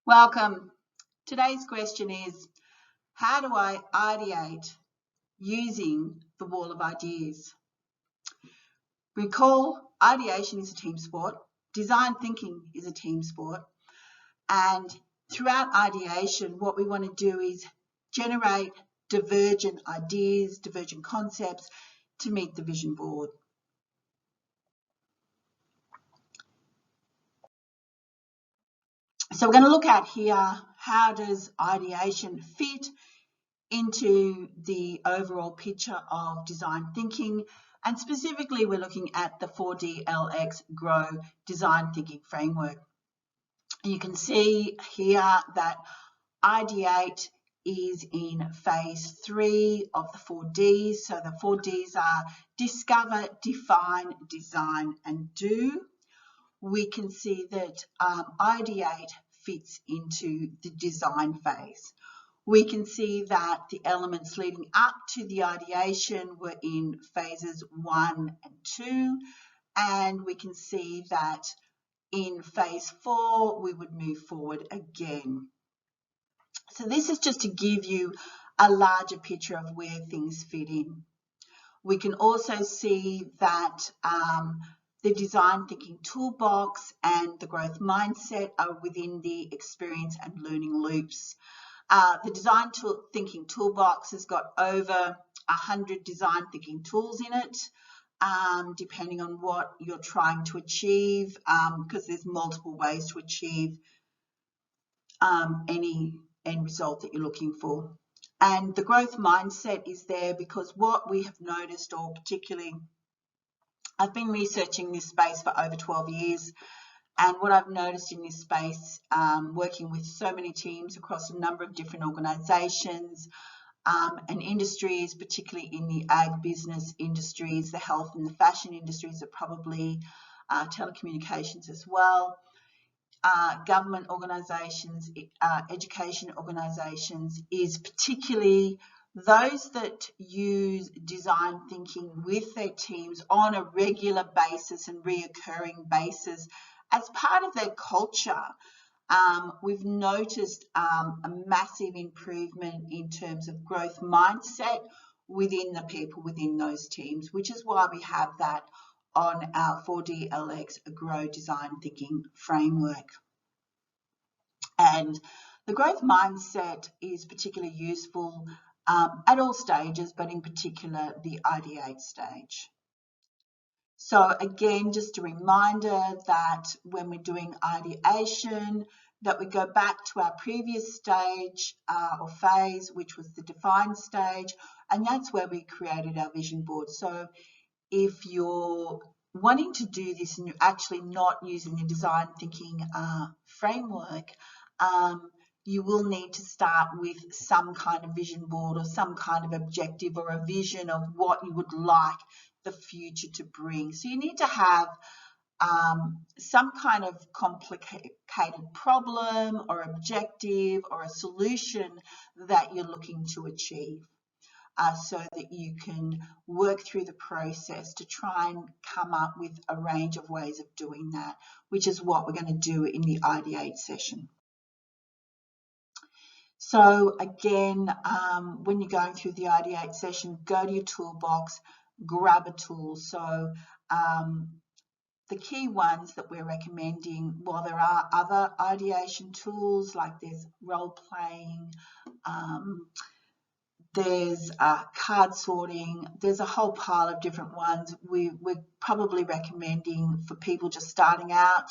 Welcome. Today's question is, how do I ideate using the wall of ideas? Recall, ideation is a team sport, design thinking is a team sport, and throughout ideation, what we want to do is generate divergent ideas, divergent concepts to meet the vision board. So we're going to look at here, how does ideation fit into the overall picture of design thinking, and specifically we're looking at the 4DLX Grow design thinking framework. You can see here that Ideate is in phase 3 of the 4Ds. So the 4Ds are discover, define, design and do. We can see that Ideate fits into the design phase. We can see that the elements leading up to the ideation were in phases 1 and 2, and we can see that in phase 4 we would move forward again. So this is just to give you a larger picture of where things fit in. We can also see that the design thinking toolbox and the growth mindset are within the experience and learning loops. The design thinking toolbox has got over 100 design thinking tools in it, depending on what you're trying to achieve, because there's multiple ways to achieve any end result that you're looking for. And the growth mindset is there because what we have noticed, or particularly, I've been researching this space for over 12 years, and what I've noticed in this space, working with so many teams across a number of different organisations and industries, particularly in the ag business industries, the health and the fashion industries, are probably telecommunications as well, government organisations, education organisations, is particularly those that use design thinking with their teams on a regular basis and reoccurring basis as part of their culture. We've noticed a massive improvement in terms of growth mindset within the people within those teams, which is why we have that on our 4DLX Grow design thinking framework. And the growth mindset is particularly useful at all stages, but in particular the ideate stage. So again, just a reminder that when we're doing ideation, that we go back to our previous stage or phase, which was the define stage, and that's where we created our vision board. So if you're wanting to do this and you're actually not using the design thinking framework, you will need to start with some kind of vision board or some kind of objective or a vision of what you would like the future to bring. So you need to have some kind of complicated problem or objective or a solution that you're looking to achieve, so that you can work through the process to try and come up with a range of ways of doing that, which is what we're going to do in the Ideate session. So again, when you're going through the Ideate session, go to your toolbox, grab a tool. So the key ones that we're recommending, while there are other ideation tools, like there's role playing, there's card sorting, there's a whole pile of different ones. We're probably recommending for people just starting out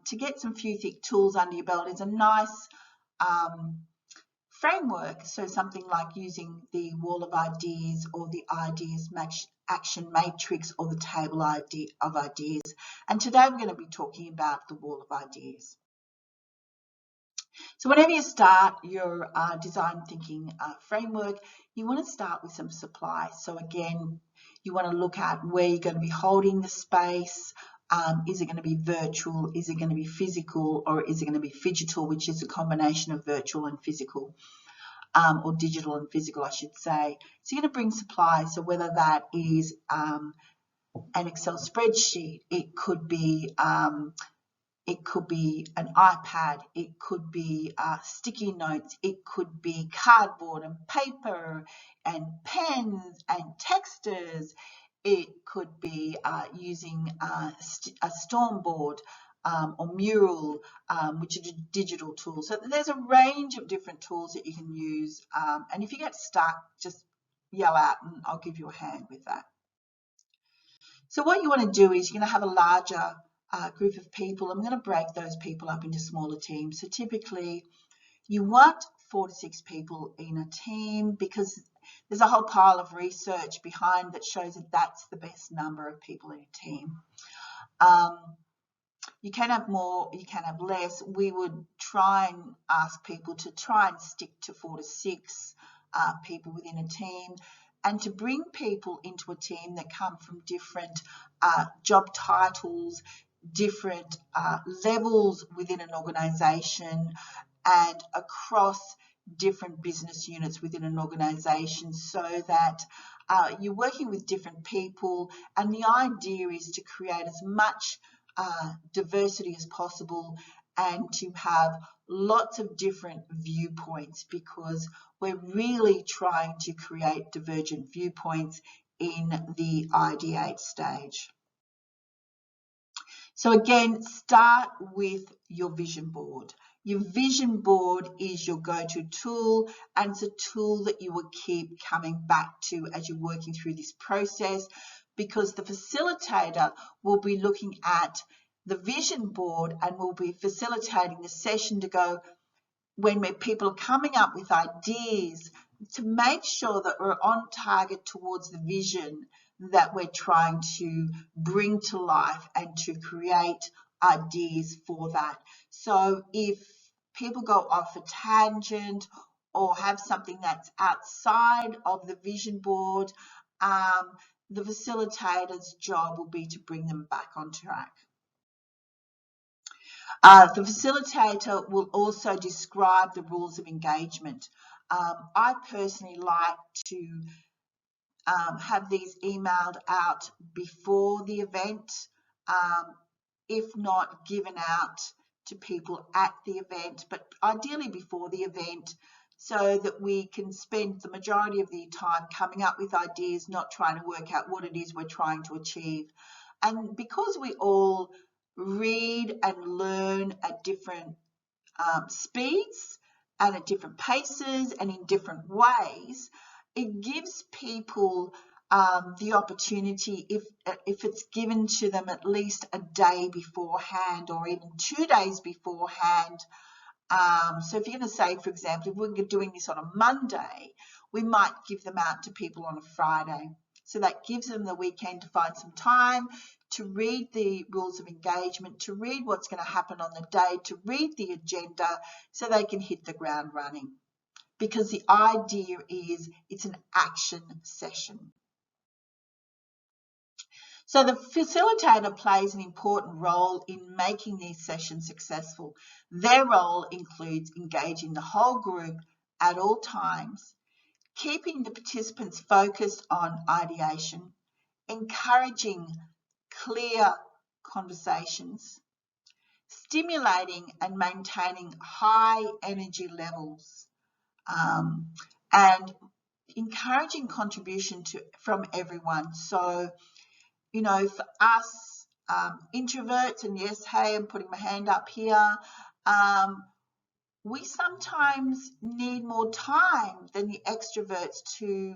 to get some few thick tools under your belt is a nice framework. So something like using the wall of ideas or the ideas action matrix or the table of ideas. And today we're going to be talking about the wall of ideas. So whenever you start your design thinking framework, you want to start with some supply. So again, you want to look at where you're going to be holding the space. Is it going to be virtual? Is it going to be physical? Or is it going to be phygital, which is a combination of virtual and physical, or digital and physical, I should say. So you're going to bring supplies. So whether that is an Excel spreadsheet, it could be It could be an iPad, it could be sticky notes, it could be cardboard and paper and pens and texters. It could be using a storm board or mural, which are digital tools. So there's a range of different tools that you can use. And if you get stuck, just yell out and I'll give you a hand with that. So what you want to do is you're going to have a larger group of people. I'm going to break those people up into smaller teams. So typically you want 4 to 6 people in a team because there's a whole pile of research behind that shows that that's the best number of people in a team. You can have more, you can have less. We would try and ask people to try and stick to 4 to 6 people within a team, and to bring people into a team that come from different job titles, different levels within an organisation, and across different business units within an organisation, so that you're working with different people, and the idea is to create as much diversity as possible and to have lots of different viewpoints, because we're really trying to create divergent viewpoints in the ideate stage. So again, start with your vision board. Your vision board is your go-to tool, and it's a tool that you will keep coming back to as you're working through this process, because the facilitator will be looking at the vision board and will be facilitating the session to go, when people are coming up with ideas, to make sure that we're on target towards the vision that we're trying to bring to life and to create ideas for that. So if people go off a tangent or have something that's outside of the vision board, the facilitator's job will be to bring them back on track. The facilitator will also describe the rules of engagement. I personally like to have these emailed out before the event, if not given out to people at the event, but ideally before the event, so that we can spend the majority of the time coming up with ideas, not trying to work out what it is we're trying to achieve. And because we all read and learn at different speeds and at different paces and in different ways, it gives people the opportunity, if it's given to them at least a day beforehand or even 2 days beforehand. So if you're going to say, for example, if we're doing this on a Monday, we might give them out to people on a Friday. So that gives them the weekend to find some time to read the rules of engagement, to read what's going to happen on the day, to read the agenda, so they can hit the ground running. Because the idea is it's an action session. So the facilitator plays an important role in making these sessions successful. Their role includes engaging the whole group at all times, keeping the participants focused on ideation, encouraging clear conversations, stimulating and maintaining high energy levels, and encouraging contribution from everyone. So, you know, for us introverts, and yes, hey, I'm putting my hand up here, we sometimes need more time than the extroverts to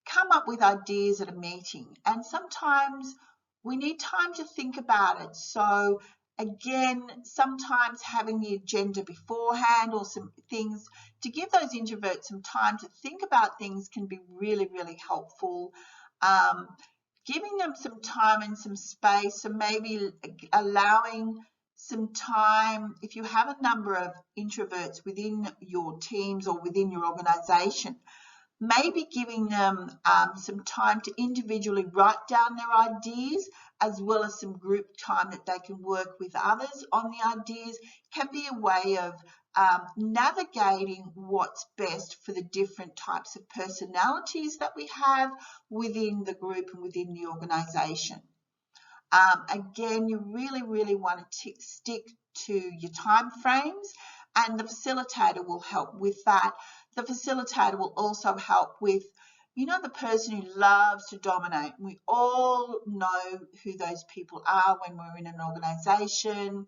come up with ideas at a meeting, and sometimes we need time to think about it. So again, sometimes having the agenda beforehand or some things to give those introverts some time to think about things can be really, really helpful. Giving them some time and some space, so maybe allowing some time, if you have a number of introverts within your teams or within your organisation, maybe giving them some time to individually write down their ideas, as well as some group time that they can work with others on the ideas, can be a way of navigating what's best for the different types of personalities that we have within the group and within the organisation. Again, you really, really want to stick to your time frames, and the facilitator will help with that. The facilitator will also help with, the person who loves to dominate. We all know who those people are when we're in an organisation.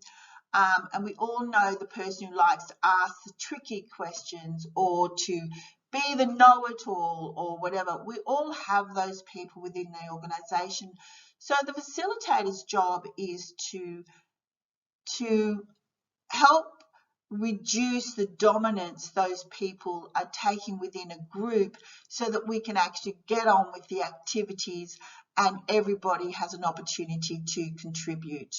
And we all know the person who likes to ask the tricky questions or to be the know-it-all or whatever. We all have those people within the organisation. So the facilitator's job is to help reduce the dominance those people are taking within a group so that we can actually get on with the activities and everybody has an opportunity to contribute.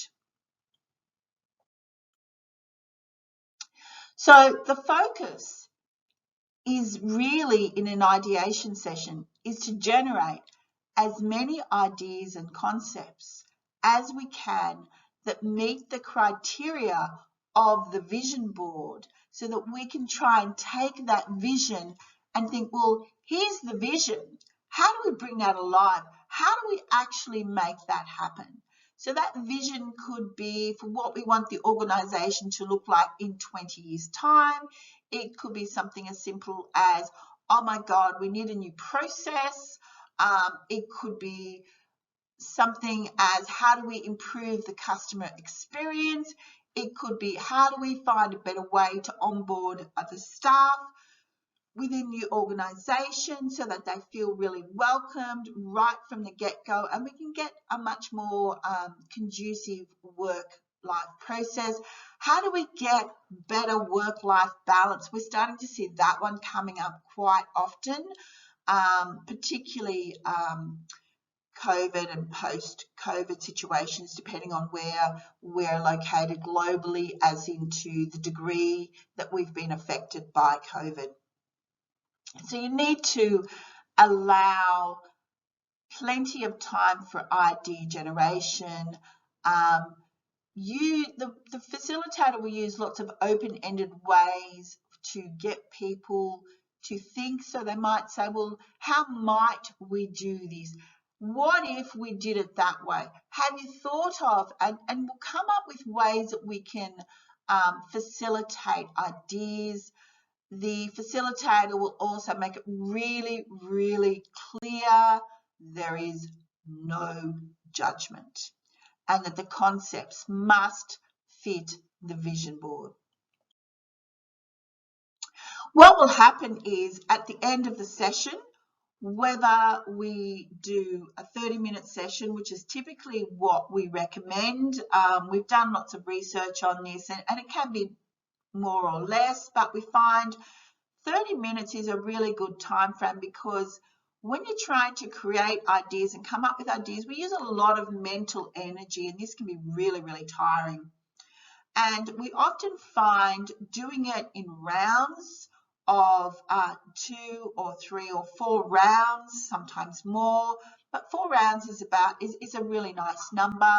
So the focus is really in an ideation session is to generate as many ideas and concepts as we can that meet the criteria of the vision board so that we can try and take that vision and think, well, here's the vision. How do we bring that alive? How do we actually make that happen? So that vision could be for what we want the organisation to look like in 20 years' time. It could be something as simple as, oh my God, we need a new process. It could be something as, how do we improve the customer experience? It could be, how do we find a better way to onboard other staff within your organisation so that they feel really welcomed right from the get-go, and we can get a much more conducive work-life process. How do we get better work-life balance? We're starting to see that one coming up quite often, particularly COVID and post-COVID situations, depending on where we're located globally, as into the degree that we've been affected by COVID. So you need to allow plenty of time for idea generation. The facilitator will use lots of open-ended ways to get people to think. So they might say, well, how might we do this? What if we did it that way? Have you thought of, and we'll come up with ways that we can facilitate ideas. The facilitator will also make it really, really clear there is no judgment and that the concepts must fit the vision board. What will happen is at the end of the session, whether we do a 30-minute session, which is typically what we recommend. We've done lots of research on this and it can be more or less, but we find 30 minutes is a really good time frame because when you're trying to create ideas and come up with ideas, we use a lot of mental energy and this can be really, really tiring. And we often find doing it in rounds of 2 or 3 or 4 rounds, sometimes more, but 4 rounds is a really nice number.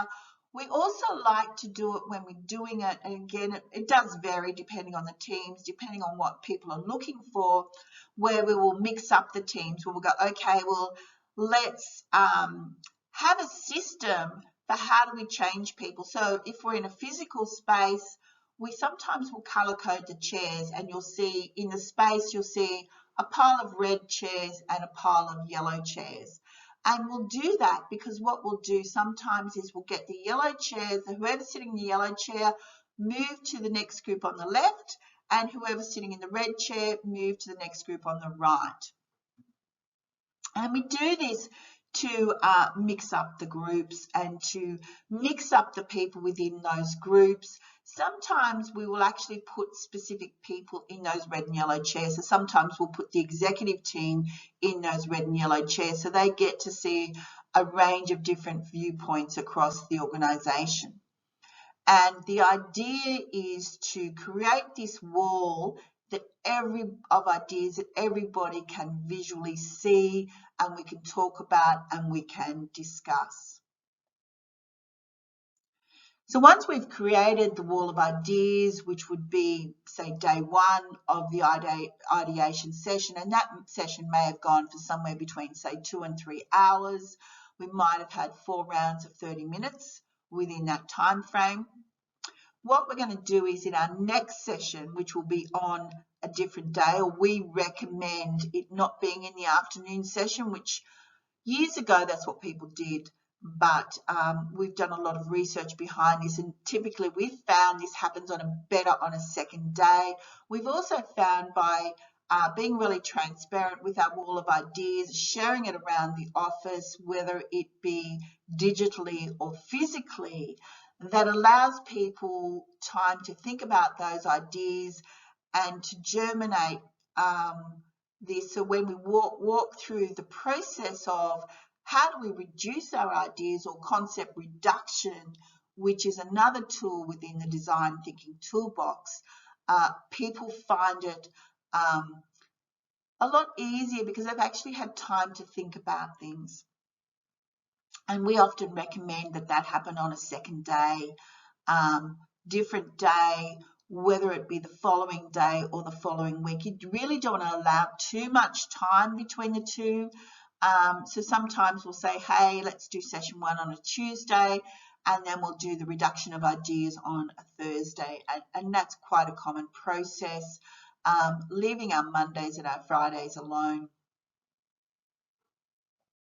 We also like to do it when we're doing it, and again, it does vary depending on the teams, depending on what people are looking for, where we will mix up the teams. We'll go, okay, well, let's have a system for how do we change people. So if we're in a physical space, we sometimes will color code the chairs, and you'll see in the space, you'll see a pile of red chairs and a pile of yellow chairs. And we'll do that because what we'll do sometimes is we'll get the yellow chairs, whoever's sitting in the yellow chair, move to the next group on the left, and whoever's sitting in the red chair, move to the next group on the right. And we do this to mix up the groups and to mix up the people within those groups. Sometimes we will actually put specific people in those red and yellow chairs. So sometimes we'll put the executive team in those red and yellow chairs so they get to see a range of different viewpoints across the organisation. And the idea is to create this wall that ideas that everybody can visually see and we can talk about and we can discuss. So once we've created the wall of ideas, which would be, say, day 1 of the ideation session, and that session may have gone for somewhere between, say, 2 and 3 hours. We might have had 4 rounds of 30 minutes within that time frame. what we're going to do is in our next session, which will be on a different day, or we recommend it not being in the afternoon session, which years ago that's what people did, but we've done a lot of research behind this, and typically we've found this happens better on a second day. We've also found by being really transparent with our wall of ideas, sharing it around the office, whether it be digitally or physically, that allows people time to think about those ideas and to germinate this. So when we walk through the process of how do we reduce our ideas, or concept reduction, which is another tool within the design thinking toolbox, people find it a lot easier because they've actually had time to think about things. And we often recommend that happen on a second day, different day, whether it be the following day or the following week. You really don't want to allow too much time between the two. So sometimes we'll say, hey, let's do session 1 on a Tuesday, and then we'll do the reduction of ideas on a Thursday. And that's quite a common process, leaving our Mondays and our Fridays alone.